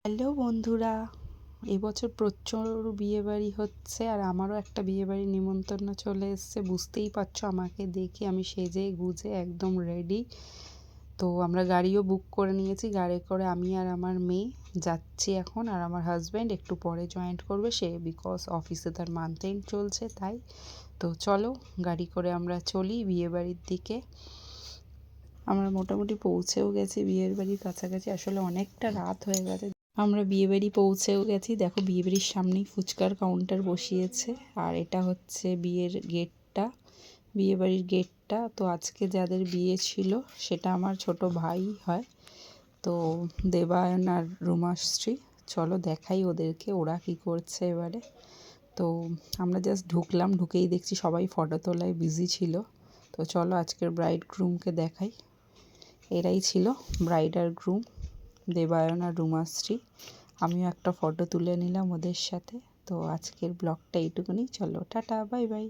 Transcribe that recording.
Hello বন্ধুরা, এবছর প্রচুর বিয়েবাড়ি হচ্ছে আর আমারও একটা বিয়েবাড়ির নিমন্ত্রণ চলে এসেছে। বুঝতেই পারছো আমাকে দেখে আমি সেজে গুজে একদম রেডি। তো আমরা গাড়িও বুক করে নিয়েছি, গাড়ি করে আমি আর আমার মেয়ে যাচ্ছি এখন। আর আমার হাজব্যান্ড একটু পরে জয়েন্ট করবে, সে বিকজ অফিসে তার মান্থ এন্ড চলছে তাই। তো চলো গাড়ি করে আমরা চলি বিয়েবাড়ির দিকে। আমরা মোটামুটি পৌঁছেও গেছি বিয়ের বাড়ির কাছাকাছি, আসলে অনেকটা রাত হয়ে গেছে। আমরা বিয়েবাড়ি পৌঁছেও গেছি, দেখো বিয়েবাড়ির সামনেই ফুচকার কাউন্টার বসিয়েছে। আর এটা হচ্ছে বিয়ের গেটটা, বিয়েবাড়ির গেটটা। তো আজকে যাদের বিয়ে ছিল সেটা আমার ছোট ভাই হয়, তো দেবায়ন আর রুমাশ্রী। চলো দেখাই ওদেরকে ওরা কি করছে এবারে। তো আমরা জাস্ট ঢুকলাম, ঢুকেই দেখছি সবাই ফটো তোলায় বিজি ছিল। তো চলো আজকের ব্রাইড গ্রুমকে দেখাই। এরাই ছিল ব্রাইড আর গ্রুম, দেবায়ন আর রুমাশ্রী। আমিও একটা ফটো তুলে নিলাম ওদের সাথে। তো আজকের ব্লগটা এইটুকুনি, চলো টাটা বাই বাই।